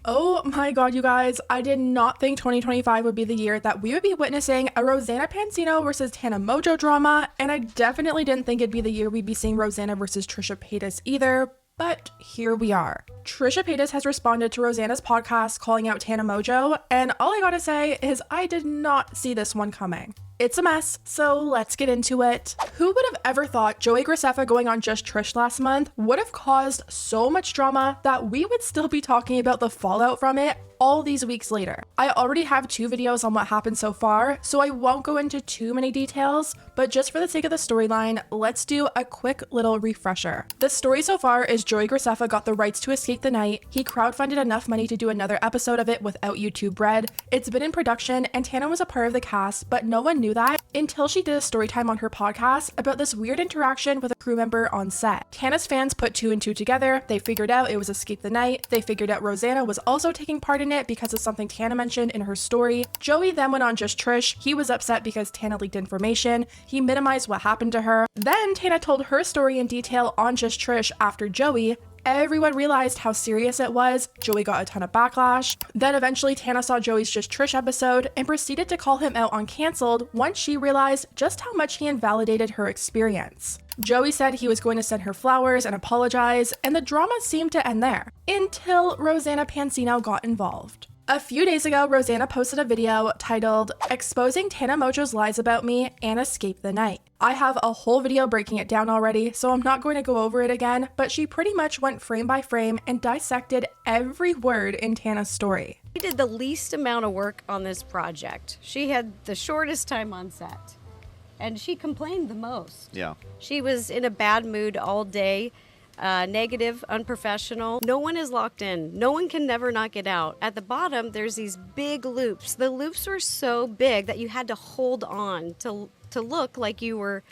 Oh my god, you guys, I did not think 2025 would be the year that we would be witnessing a Rosanna Pansino versus Tana Mongeau drama, and I definitely didn't think it'd be the year we'd be seeing Rosanna versus Trisha Paytas either, but here we are. Trisha Paytas has responded to Rosanna's podcast calling out Tana Mongeau, and all I gotta say is I did not see this one coming. It's a mess, so let's get into it. Who would have ever thought Joey Graceffa going on Just Trish last month would have caused so much drama that we would still be talking about the fallout from it all these weeks later? I already have 2 videos on what happened so far, so I won't go into too many details, but just for the sake of the storyline, let's do a quick little refresher. The story so far is Joey Graceffa got the rights to Escape the Night. He crowdfunded enough money to do another episode of it without YouTube bread. It's been in production and Tana was a part of the cast, but no one knew that until she did a story time on her podcast about this weird interaction with a crew member on set. Tana's fans put 2 and 2 together. They figured out it was Escape the Night. They figured out Rosanna was also taking part in it because of something Tana mentioned in her story. Joey then went on Just Trish. He was upset because Tana leaked information. He minimized what happened to her. Then Tana told her story in detail on Just Trish after Joey. Everyone realized how serious it was. Joey got a ton of backlash. Then eventually Tana saw Joey's Just Trish episode and proceeded to call him out on Cancelled once she realized just how much he invalidated her experience. Joey said he was going to send her flowers and apologize, and the drama seemed to end there until Rosanna Pansino got involved. A few days ago, Rosanna posted a video titled Exposing Tana Mongeau's Lies About Me and Escape the Night. I have a whole video breaking it down already, so I'm not going to go over it again, but she pretty much went frame by frame and dissected every word in Tana's story. She did the least amount of work on this project. She had the shortest time on set, and she complained the most. Yeah. She was in a bad mood all day. Negative, unprofessional. No one is locked in. No one can never not get out. At the bottom, there's these big loops. The loops were so big that you had to hold on to look like you were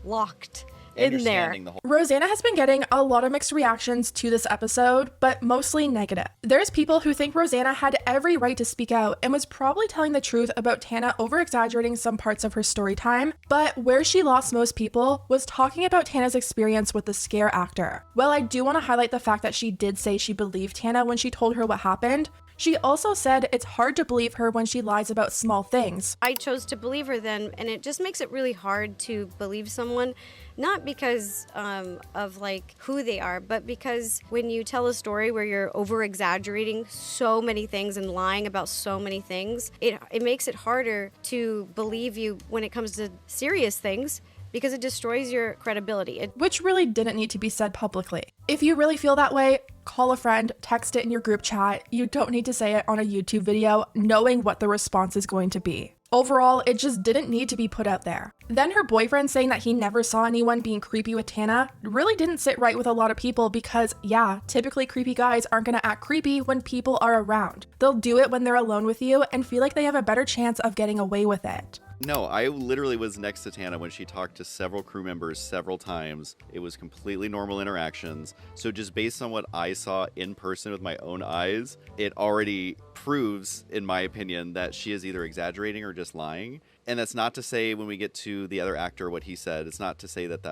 locked in there. Rosanna has been getting a lot of mixed reactions to this episode, but mostly negative. There's people who think Rosanna had every right to speak out and was probably telling the truth about Tana over-exaggerating some parts of her story time, but where she lost most people was talking about Tana's experience with the scare actor. Well, I do want to highlight the fact that she did say she believed Tana when she told her what happened. She also said it's hard to believe her when she lies about small things. I chose to believe her then, and it just makes it really hard to believe someone, not because of like who they are, but because when you tell a story where you're over-exaggerating so many things and lying about so many things, it makes it harder to believe you when it comes to serious things, because it destroys your credibility. Which really didn't need to be said publicly. If you really feel that way, call a friend, text it in your group chat. You don't need to say it on a YouTube video, knowing what the response is going to be. Overall, it just didn't need to be put out there. Then her boyfriend saying that he never saw anyone being creepy with Tana really didn't sit right with a lot of people because, yeah, typically creepy guys aren't gonna act creepy when people are around. They'll do it when they're alone with you and feel like they have a better chance of getting away with it. No, I literally was next to Tana when she talked to several crew members several times. It was completely normal interactions. So just based on what I saw in person with my own eyes, it already proves, in my opinion, that she is either exaggerating or just lying. And that's not to say when we get to the other actor, what he said, it's not to say that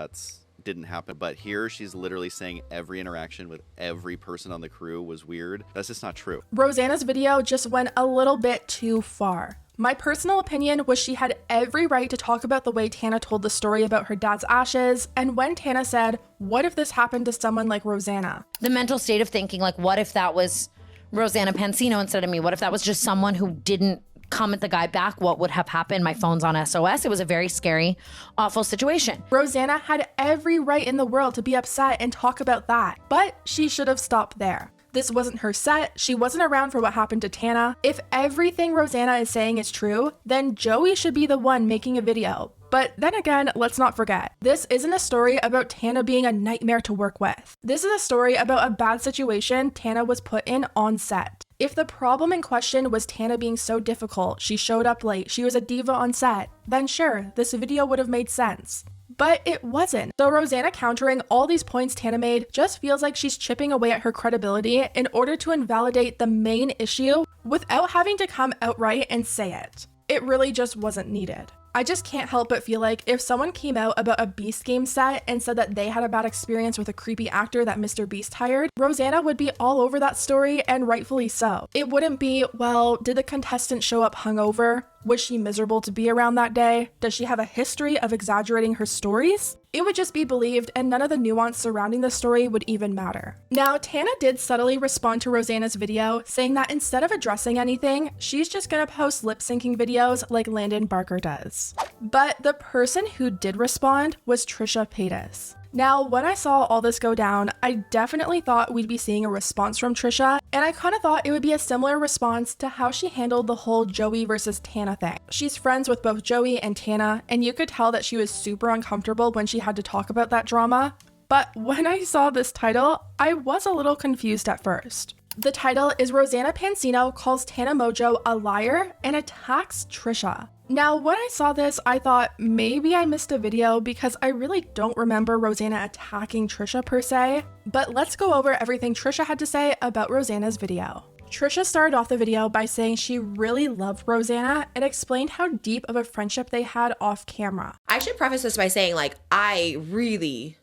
didn't happen, but here she's literally saying every interaction with every person on the crew was weird. That's just not true. Rosanna's video just went a little bit too far. My personal opinion was she had every right to talk about the way Tana told the story about her dad's ashes, and when Tana said, what if this happened to someone like Rosanna? The mental state of thinking, like, what if that was Rosanna Pansino instead of me? What if that was just someone who didn't comment the guy back? What would have happened? My phone's on SOS. It was a very scary, awful situation. Rosanna had every right in the world to be upset and talk about that, but she should have stopped there. This wasn't her set. She wasn't around for what happened to Tana. If everything Rosanna is saying is true, then Joey should be the one making a video. But then again, let's not forget, this isn't a story about Tana being a nightmare to work with. This is a story about a bad situation Tana was put in on set. If the problem in question was Tana being so difficult, she showed up late, she was a diva on set, then sure, this video would have made sense. But it wasn't. So Rosanna countering all these points Tana made just feels like she's chipping away at her credibility in order to invalidate the main issue without having to come outright and say it. It really just wasn't needed. I just can't help but feel like if someone came out about a Beast game set and said that they had a bad experience with a creepy actor that Mr. Beast hired, Rosanna would be all over that story, and rightfully so. It wouldn't be, well, did the contestant show up hungover? Was she miserable to be around that day? Does she have a history of exaggerating her stories? It would just be believed, and none of the nuance surrounding the story would even matter. Now, Tana did subtly respond to Rosanna's video, saying that instead of addressing anything, she's just gonna post lip-syncing videos like Landon Barker does. But the person who did respond was Trisha Paytas. Now, when I saw all this go down, I definitely thought we'd be seeing a response from Trisha, and I kind of thought it would be a similar response to how she handled the whole Joey versus Tana thing. She's friends with both Joey and Tana, and you could tell that she was super uncomfortable when she had to talk about that drama. But when I saw this title, I was a little confused at first. The title is Rosanna Pansino calls Tana Mongeau a liar and attacks Trisha. Now, when I saw this, I thought maybe I missed a video because I really don't remember Rosanna attacking Trisha per se, but let's go over everything Trisha had to say about Rosanna's video. Trisha started off the video by saying she really loved Rosanna and explained how deep of a friendship they had off camera. I should preface this by saying, like, I really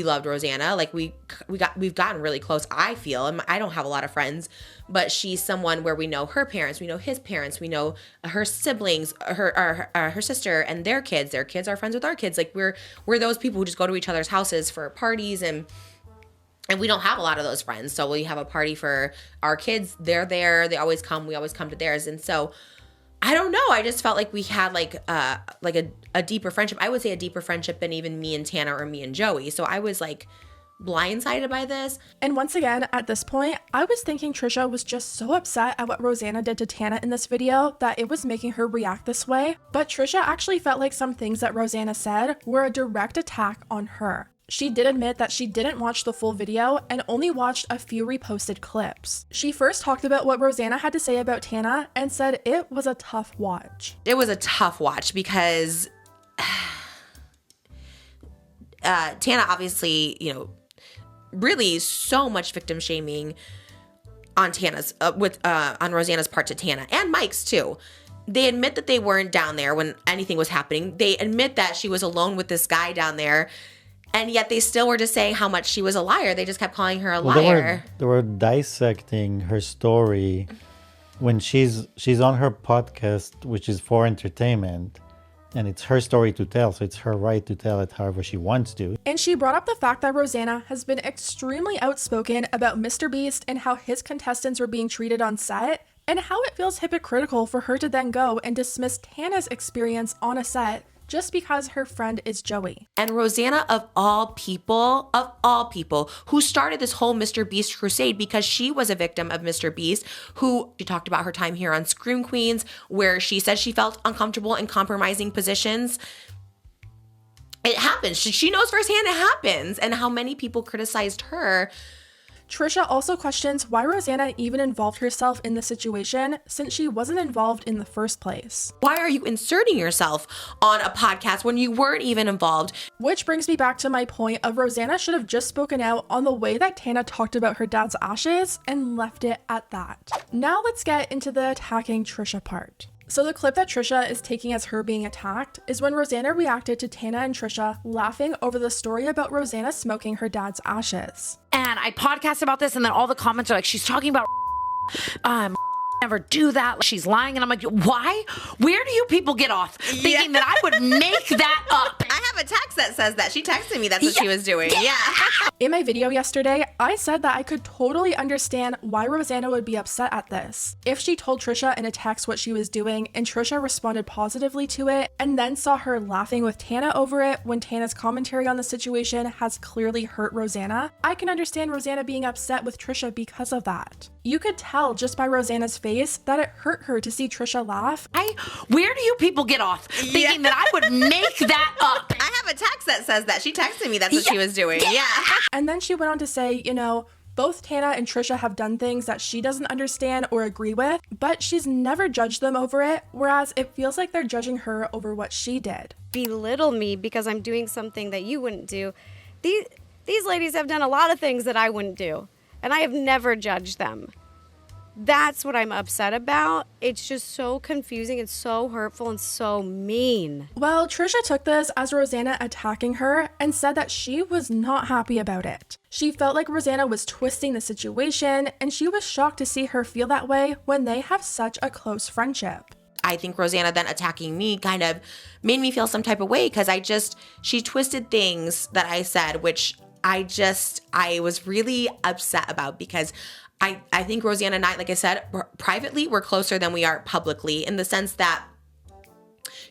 loved Rosanna. Like, we've gotten really close, I feel. And I don't have a lot of friends, but she's someone where we know her parents, we know his parents, we know her siblings, her sister and their kids. Their kids are friends with our kids. Like, we're those people who just go to each other's houses for parties, and we don't have a lot of those friends. So we have a party for our kids. They're there. They always come. We always come to theirs. And so I don't know. I just felt like we had like a deeper friendship. I would say a deeper friendship than even me and Tana or me and Joey. So I was like blindsided by this. And once again, at this point, I was thinking Trisha was just so upset at what Rosanna did to Tana in this video that it was making her react this way. But Trisha actually felt like some things that Rosanna said were a direct attack on her. She did admit that she didn't watch the full video and only watched a few reposted clips. She first talked about what Rosanna had to say about Tana and said it was a tough watch. It was a tough watch because Tana obviously, really so much victim shaming on Tana's on Rosanna's part to Tana and Mike's too. They admit that they weren't down there when anything was happening. They admit that she was alone with this guy down there. And yet they still were just saying how much she was a liar. They just kept calling her a liar. They were dissecting her story when she's on her podcast, which is for entertainment. And it's her story to tell, so it's her right to tell it however she wants to. And she brought up the fact that Rosanna has been extremely outspoken about Mr. Beast and how his contestants were being treated on set, and how it feels hypocritical for her to then go and dismiss Tana's experience on a set just because her friend is Joey. And Rosanna, of all people, who started this whole Mr. Beast crusade because she was a victim of Mr. Beast, who she talked about her time here on Scream Queens, where she said she felt uncomfortable in compromising positions. It happens. She knows firsthand it happens, and how many people criticized her. Trisha also questions why Rosanna even involved herself in the situation since she wasn't involved in the first place. Why are you inserting yourself on a podcast when you weren't even involved? Which brings me back to my point of Rosanna should have just spoken out on the way that Tana talked about her dad's ashes and left it at that. Now let's get into the attacking Trisha part. So the clip that Trisha is taking as her being attacked is when Rosanna reacted to Tana and Trisha laughing over the story about Rosanna smoking her dad's ashes. And I podcast about this, and then all the comments are like, she's talking about never do that. She's lying. And I'm like, why? Where do you people get off thinking that I would make that up? I have a text that says that. She texted me that's what she was doing. Yeah. In my video yesterday, I said that I could totally understand why Rosanna would be upset at this. If she told Trisha in a text what she was doing and Trisha responded positively to it and then saw her laughing with Tana over it when Tana's commentary on the situation has clearly hurt Rosanna, I can understand Rosanna being upset with Trisha because of that. You could tell just by Rosanna's face that it hurt her to see Trisha laugh. Where do you people get off thinking that I would make that up? I have a text that says that. She texted me that's what she was doing. Yeah. And then she went on to say, both Tana and Trisha have done things that she doesn't understand or agree with, but she's never judged them over it, whereas it feels like they're judging her over what she did. Belittle me because I'm doing something that you wouldn't do. These ladies have done a lot of things that I wouldn't do, and I have never judged them. That's what I'm upset about. It's just so confusing and so hurtful and so mean. Well, Trisha took this as Rosanna attacking her and said that she was not happy about it. She felt like Rosanna was twisting the situation, and she was shocked to see her feel that way when they have such a close friendship. I think Rosanna then attacking me kind of made me feel some type of way because she twisted things that I said, which I was really upset about because I think Rosanna and I, like I said, privately, we're closer than we are publicly in the sense that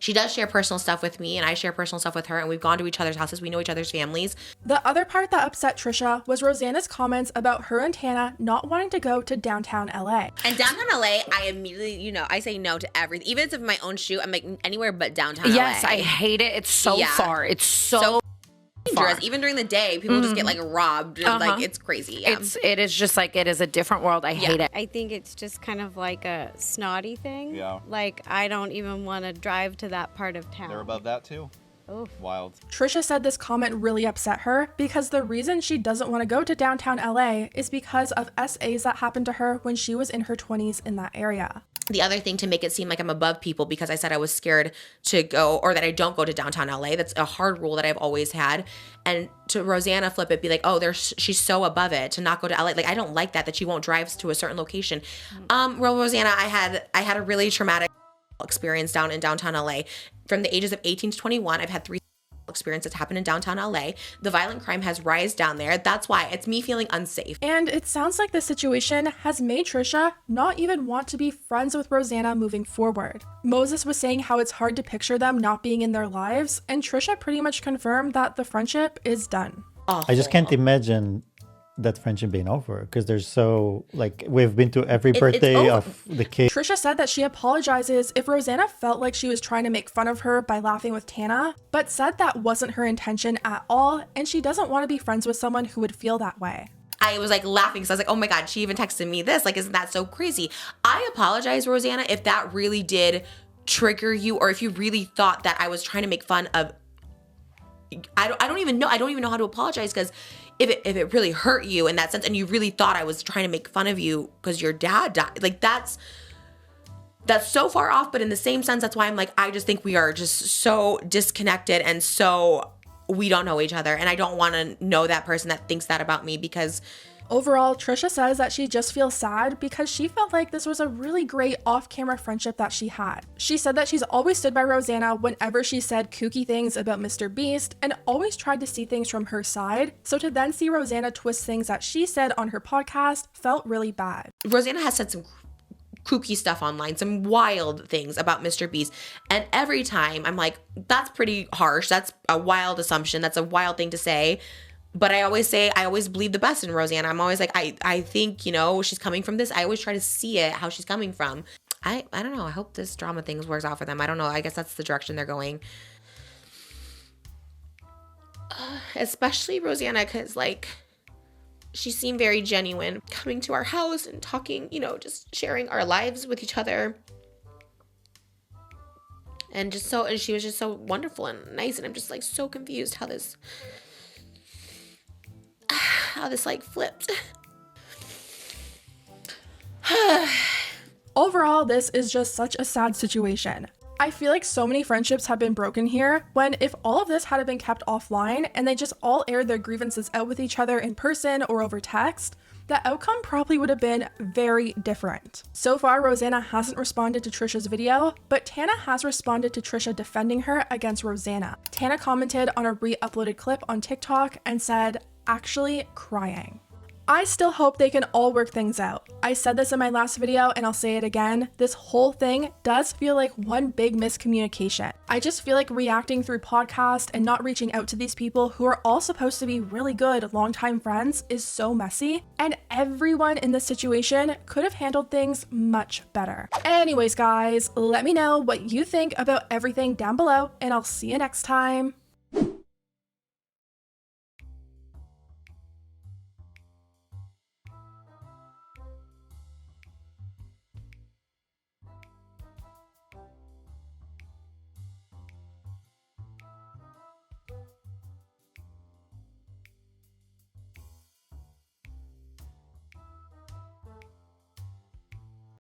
she does share personal stuff with me and I share personal stuff with her, and we've gone to each other's houses. We know each other's families. The other part that upset Trisha was Rosanna's comments about her and Tana not wanting to go to downtown LA. And downtown LA, I immediately, I say no to everything. Even if it's my own shoot, I'm like anywhere but downtown LA. Yes, I hate it. It's so far. It's so dangerous. Even during the day, people just get like robbed. Like it's crazy. Yeah. It is just like, it is a different world. I hate it. I think it's just kind of like a snotty thing. Yeah. Like, I don't even want to drive to that part of town. They're above that too. Oof. Wild. Trisha said this comment really upset her because the reason she doesn't want to go to downtown LA is because of SAs that happened to her when she was in her 20s in that area. The other thing to make it seem like I'm above people because I said I was scared to go or that I don't go to downtown LA. That's a hard rule that I've always had. And to Rosanna flip it, be like, oh, she's so above it to not go to LA. Like, I don't like that she won't drive to a certain location. Well, Rosanna, I had a really traumatic experience down in downtown LA. From the ages of 18 to 21, I've had 3 experiences happen in downtown LA. The violent crime has risen down there. That's why it's me feeling unsafe. And it sounds like this situation has made Trisha not even want to be friends with Rosanna moving forward. Moses was saying how it's hard to picture them not being in their lives, and Trisha pretty much confirmed that the friendship is done. I just can't imagine that friendship being over because they're so, like, we've been to every birthday of the kid. Trisha said that she apologizes if Rosanna felt like she was trying to make fun of her by laughing with Tana, but said that wasn't her intention at all, and she doesn't want to be friends with someone who would feel that way. I was like laughing because I was like, oh my God, she even texted me this. Like, isn't that so crazy? I apologize, Rosanna, if that really did trigger you or if you really thought that I was trying to make fun of. I don't even know how to apologize because if it really hurt you in that sense and you really thought I was trying to make fun of you because your dad died, like that's so far off. But in the same sense, that's why I'm like, I just think we are just so disconnected and so we don't know each other. And I don't want to know that person that thinks that about me because overall, Trisha says that she just feels sad because she felt like this was a really great off-camera friendship that she had. She said that she's always stood by Rosanna whenever she said kooky things about Mr. Beast and always tried to see things from her side. So to then see Rosanna twist things that she said on her podcast felt really bad. Rosanna has said some kooky stuff online, some wild things about Mr. Beast. And every time I'm like, that's pretty harsh. That's a wild assumption. That's a wild thing to say. But I always believe the best in Rosanna. I'm always like, I think, she's coming from this. I always try to see it, how she's coming from. I don't know. I hope this drama thing works out for them. I don't know. I guess that's the direction they're going. Especially Rosanna, because, like, she seemed very genuine coming to our house and talking, just sharing our lives with each other. And she was just so wonderful and nice. And I'm just, like, so confused how this like flipped. Overall, this is just such a sad situation. I feel like so many friendships have been broken here when if all of this had been kept offline and they just all aired their grievances out with each other in person or over text, the outcome probably would have been very different. So far, Rosanna hasn't responded to Trisha's video, but Tana has responded to Trisha defending her against Rosanna. Tana commented on a re-uploaded clip on TikTok and said, actually crying. I still hope they can all work things out. I said this in my last video and I'll say it again. This whole thing does feel like one big miscommunication. I just feel like reacting through podcast and not reaching out to these people who are all supposed to be really good longtime friends is so messy, and everyone in this situation could have handled things much better. Anyways, guys, let me know what you think about everything down below and I'll see you next time.